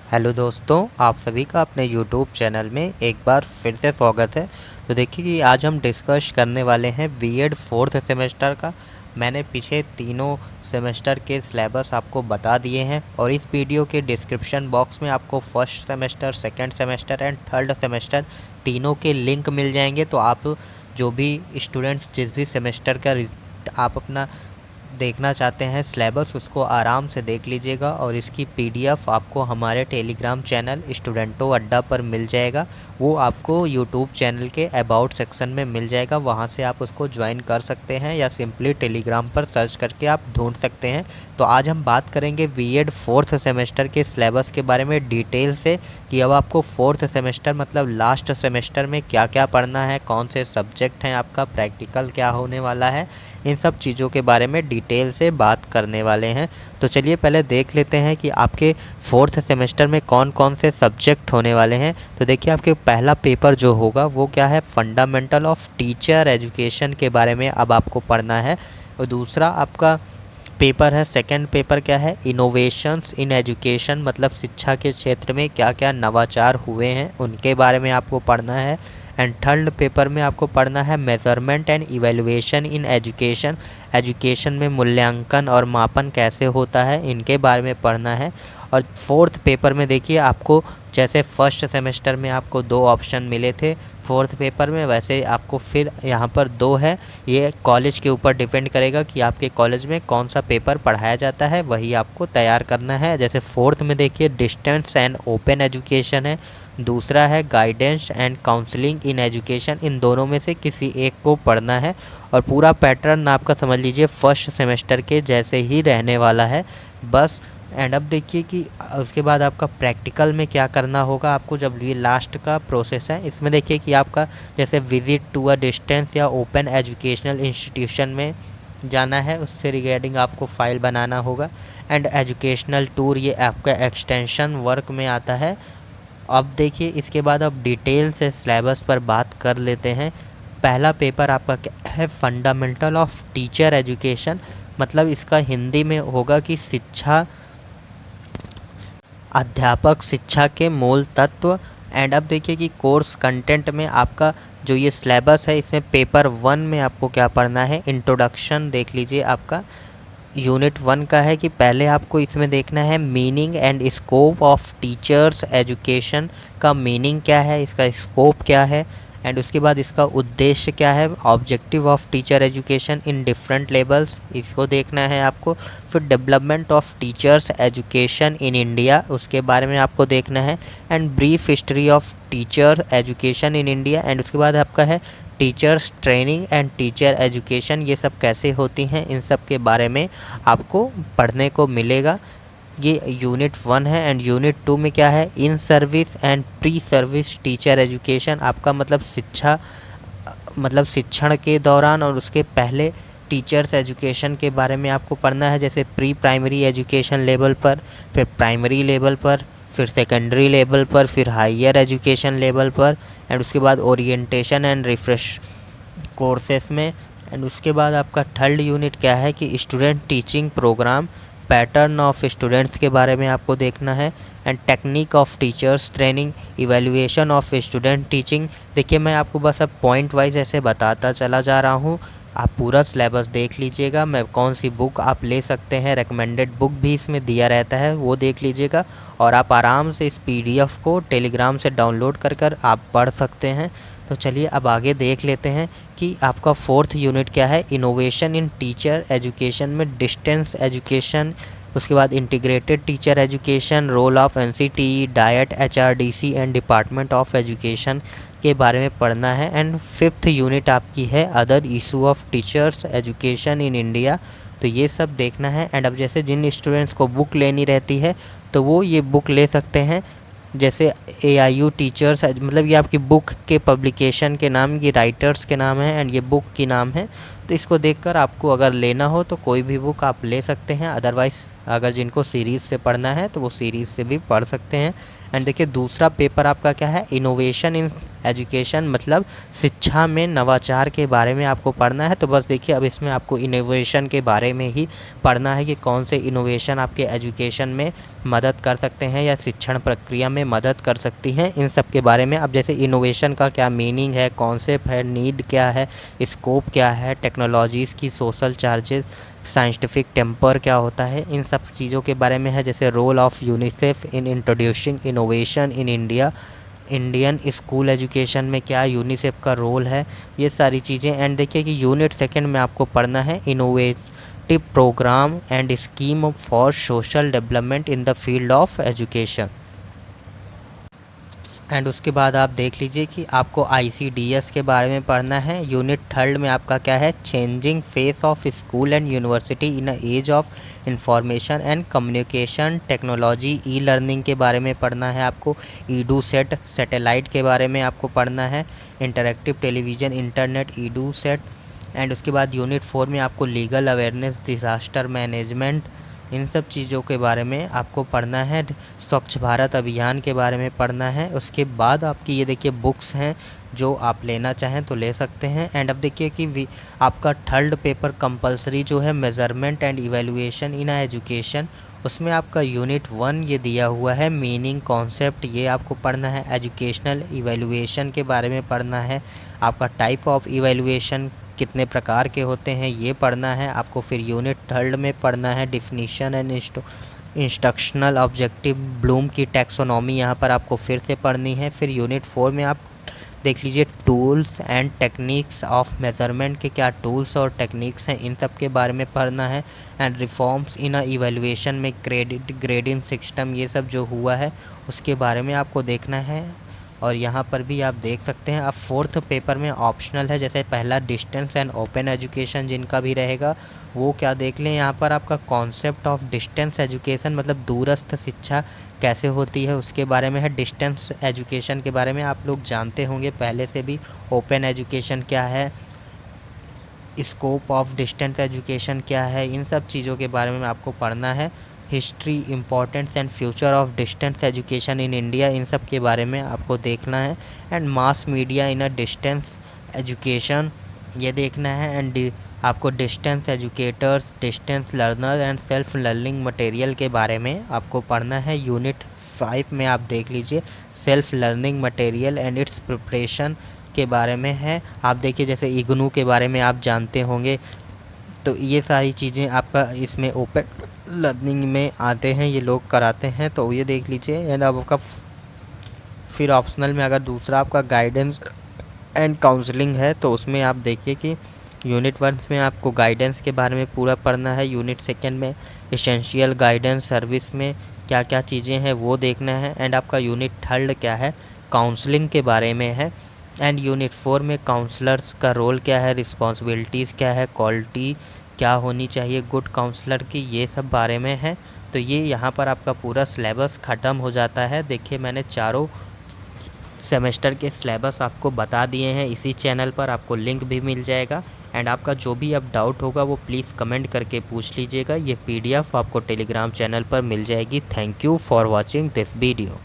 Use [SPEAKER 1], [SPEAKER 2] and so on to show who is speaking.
[SPEAKER 1] Hello दोस्तों, आप सभी का अपने यूट्यूब चैनल में एक बार फिर से स्वागत है। तो देखिए कि आज हम डिस्कस करने वाले हैं बीएड फोर्थ सेमेस्टर का। मैंने पीछे तीनों सेमेस्टर के सिलेबस आपको बता दिए हैं और इस वीडियो के डिस्क्रिप्शन बॉक्स में आपको first semester, second semester and third semester तीनों के लिंक मिल जाएंगे। तो आप जो भी स्टूडेंट्स जिस भी सेमेस्टर का आप अपना देखना चाहते हैं सिलेबस, उसको आराम से देख लीजिएगा और इसकी पीडीएफ आपको हमारे टेलीग्राम चैनल स्टूडेंटो अड्डा पर मिल जाएगा। वो आपको यूट्यूब चैनल के अबाउट सेक्शन में मिल जाएगा, वहाँ से आप उसको ज्वाइन कर सकते हैं या सिंपली टेलीग्राम पर सर्च करके आप ढूंढ सकते हैं। तो आज हम बात करेंगे बीएड फोर्थ सेमेस्टर के सिलेबस के बारे में डिटेल से कि अब आपको फोर्थ सेमेस्टर मतलब लास्ट सेमेस्टर में क्या क्या पढ़ना है, कौन से सब्जेक्ट हैं, आपका प्रैक्टिकल क्या होने वाला है, इन सब चीज़ों के बारे में डिटेल से बात करने वाले हैं। तो चलिए पहले देख लेते हैं कि आपके फोर्थ सेमेस्टर में कौन कौन से सब्जेक्ट होने वाले हैं। तो देखिए आपके पहला पेपर जो होगा वो क्या है, फंडामेंटल ऑफ टीचर एजुकेशन के बारे में अब आपको पढ़ना है। और दूसरा आपका पेपर है, सेकंड पेपर क्या है, इनोवेशंस इन एजुकेशन मतलब शिक्षा के क्षेत्र में क्या क्या नवाचार हुए हैं उनके बारे में आपको पढ़ना है। एंड थर्ड पेपर में आपको पढ़ना है measurement and evaluation in education, education में मूल्यांकन और मापन कैसे होता है इनके बारे में पढ़ना है। और फोर्थ पेपर में देखिए आपको जैसे फर्स्ट सेमेस्टर में आपको 2 ऑप्शन मिले थे फोर्थ पेपर में, वैसे आपको फिर यहाँ पर 2 है। ये कॉलेज के ऊपर डिपेंड करेगा कि आपके कॉलेज में कौन सा पेपर पढ़ाया जाता है, वही आपको तैयार करना है। जैसे फोर्थ में देखिए डिस्टेंस एंड ओपन एजुकेशन है, दूसरा है guidance and counselling in education. इन दोनों में से किसी एक को पढ़ना है और पूरा पैटर्न आपका समझ लीजिए फर्स्ट सेमेस्टर के जैसे ही रहने वाला है बस। एंड अब देखिए कि उसके बाद आपका प्रैक्टिकल में क्या करना होगा आपको, जब ये लास्ट का प्रोसेस है इसमें देखिए कि आपका जैसे विजिट टू अ डिस्टेंस या ओपन एजुकेशनल इंस्टीट्यूशन में जाना है, उससे रिगार्डिंग आपको फाइल बनाना होगा। एंड एजुकेशनल टूर ये आपका एक्सटेंशन वर्क में आता है। अब देखिए इसके बाद अब डिटेल से सिलेबस पर बात कर लेते हैं। पहला पेपर आपका क्या है, फंडामेंटल ऑफ टीचर एजुकेशन मतलब इसका हिंदी में होगा कि शिक्षा, अध्यापक शिक्षा के मूल तत्व। एंड अब देखिए कि कोर्स कंटेंट में आपका जो ये सिलेबस है इसमें पेपर 1 में आपको क्या पढ़ना है, इंट्रोडक्शन देख लीजिए आपका यूनिट 1 का है कि पहले आपको इसमें देखना है meaning and scope of teachers education का मीनिंग क्या है, इसका स्कोप क्या है, एंड उसके बाद इसका उद्देश्य क्या है, objective of teacher education in different levels इसको देखना है आपको। फिर development of teachers education in India उसके बारे में आपको देखना है। And brief history of teacher education in India. And उसके बाद आपका है teachers training and teacher education, ये सब कैसे होती हैं इन सब के बारे में आपको पढ़ने को मिलेगा। ये यूनिट 1 है। एंड यूनिट 2 में क्या है, in service and pre service teacher education आपका मतलब शिक्षा मतलब शिक्षण के दौरान और उसके पहले टीचर्स एजुकेशन के बारे में आपको पढ़ना है। जैसे प्री प्राइमरी एजुकेशन लेवल पर, फिर प्राइमरी लेवल पर, फिर सेकेंडरी लेवल पर, फिर हायर एजुकेशन लेवल पर, एंड उसके बाद ओरिएंटेशन एंड रिफ्रेश कोर्सेस में। एंड उसके बाद आपका थर्ड यूनिट क्या है कि student teaching program, pattern of students के बारे में आपको देखना है। And technique of teachers training, evaluation of student teaching. देखिए मैं आपको बस अब पॉइंट वाइज ऐसे बताता चला जा रहा हूँ, आप पूरा सिलेबस देख लीजिएगा। मैं कौन सी बुक आप ले सकते हैं, रेकमेंडेड बुक भी इसमें दिया रहता है, वो देख लीजिएगा और आप आराम से इस पीडीएफ को टेलीग्राम से डाउनलोड कर आप पढ़ सकते हैं। तो चलिए अब आगे देख लेते हैं कि आपका फोर्थ यूनिट क्या है, इनोवेशन इन टीचर एजुकेशन में डिस्टेंस एजुकेशन, उसके बाद integrated teacher education, role of NCTE, DIET, HRDC and department of education के बारे में पढ़ना है। एंड फिफ्थ यूनिट आपकी है other issue of teachers education in India, तो ये सब देखना है। एंड अब जैसे जिन स्टूडेंट्स को बुक लेनी रहती है तो वो ये बुक ले सकते हैं, जैसे AIU टीचर्स मतलब ये आपकी बुक के पब्लिकेशन के नाम, ये राइटर्स के नाम है एंड ये बुक की नाम है। तो इसको देखकर आपको अगर लेना हो तो कोई भी बुक आप ले सकते हैं, अदरवाइज़ अगर जिनको सीरीज़ से पढ़ना है तो वो सीरीज़ से भी पढ़ सकते हैं। एंड देखिए दूसरा पेपर आपका क्या है, इनोवेशन इन एजुकेशन, मतलब शिक्षा में नवाचार के बारे में आपको पढ़ना है। तो बस देखिए अब इसमें आपको इनोवेशन के बारे में ही पढ़ना है कि कौन से इनोवेशन आपके एजुकेशन में मदद कर सकते हैं या शिक्षण प्रक्रिया में मदद कर सकती हैं, इन सब के बारे में। अब जैसे इनोवेशन का क्या मीनिंग है, कॉन्सेप्ट है, नीड क्या है, स्कोप क्या है, टेक्नोलॉजीज़ की सोशल चार्जेस, साइंटिफिक टेम्पर क्या होता है, इन सब चीज़ों के बारे में है। जैसे role of UNICEF in introducing innovation in India, Indian school education में क्या यूनिसेफ का रोल है, ये सारी चीज़ें। एंड देखिए कि यूनिट सेकंड में आपको पढ़ना है innovative program and scheme for social development in the field of education. And उसके बाद आप देख लीजिए कि आपको ICDS के बारे में पढ़ना है। यूनिट थर्ड में आपका क्या है, changing face of school and university in a age of information and communication technology, e learning के बारे में पढ़ना है आपको। EDUSET सैटेलाइट के बारे में आपको पढ़ना है, interactive television internet EDUSET। And उसके बाद यूनिट 4 में आपको लीगल अवेयरनेस, डिज़ास्टर मैनेजमेंट, इन सब चीज़ों के बारे में आपको पढ़ना है। स्वच्छ भारत अभियान के बारे में पढ़ना है। उसके बाद आपकी ये देखिए बुक्स हैं जो आप लेना चाहें तो ले सकते हैं। एंड अब देखिए कि आपका थर्ड पेपर कंपलसरी जो है measurement and evaluation in education, उसमें आपका यूनिट 1 ये दिया हुआ है, मीनिंग कॉन्सेप्ट, ये आपको पढ़ना है। एजुकेशनल इवैल्यूएशन के बारे में पढ़ना है। आपका टाइप ऑफ इवैल्यूएशन कितने प्रकार के होते हैं ये पढ़ना है आपको। फिर यूनिट थर्ड में पढ़ना है definition and instructional objective, Bloom की टैक्सोनॉमी यहाँ पर आपको फिर से पढ़नी है। फिर यूनिट 4 में आप देख लीजिए tools and techniques of measurement के क्या टूल्स और टेक्निक्स हैं, इन सब के बारे में पढ़ना है। And reforms in a evaluation में ग्रेडिंग सिस्टम, ये सब जो हुआ है उसके बारे में आपको देखना है। और यहाँ पर भी आप देख सकते हैं। अब फोर्थ पेपर में ऑप्शनल है, जैसे पहला डिस्टेंस एंड ओपन एजुकेशन जिनका भी रहेगा वो क्या देख लें। यहाँ पर आपका कॉन्सेप्ट ऑफ डिस्टेंस एजुकेशन, मतलब दूरस्थ शिक्षा कैसे होती है उसके बारे में है। डिस्टेंस एजुकेशन के बारे में आप लोग जानते होंगे पहले से भी। ओपन एजुकेशन क्या है, स्कोप ऑफ डिस्टेंस एजुकेशन क्या है, इन सब चीज़ों के बारे में आपको पढ़ना है। History, importance and future of distance education in India, इन सब के बारे में आपको देखना है। And mass media in a distance education, ये देखना है। एंड आपको distance educators, distance learner and self learning material के बारे में आपको पढ़ना है। यूनिट 5 में आप देख लीजिए self learning material and it's preparation के बारे में है। आप देखिए जैसे इग्नू के बारे में आप जानते होंगे, तो ये सारी चीज़ें आपका इसमें ओपन लर्निंग में आते हैं, ये लोग कराते हैं, तो ये देख लीजिए। एंड आपका फिर ऑप्शनल में अगर दूसरा आपका गाइडेंस एंड काउंसलिंग है तो उसमें आप देखिए कि यूनिट 1 में आपको गाइडेंस के बारे में पूरा पढ़ना है। यूनिट 2 में एसेंशियल गाइडेंस सर्विस में क्या क्या चीज़ें हैं वो देखना है। एंड आपका यूनिट 3 क्या है, काउंसलिंग के बारे में है। एंड यूनिट 4 में काउंसलर्स का रोल क्या है, रिस्पॉन्सिबिलिटीज़ क्या है, क्वालिटी क्या होनी चाहिए गुड काउंसलर की, ये सब बारे में है। तो ये यहाँ पर आपका पूरा सिलेबस ख़त्म हो जाता है। देखिए मैंने चारों सेमेस्टर के सिलेबस आपको बता दिए हैं इसी चैनल पर, आपको लिंक भी मिल जाएगा। एंड आपका जो भी अब डाउट होगा वो प्लीज़ कमेंट करके पूछ लीजिएगा। ये PDF आपको टेलीग्राम चैनल पर मिल जाएगी। Thank you for watching this video.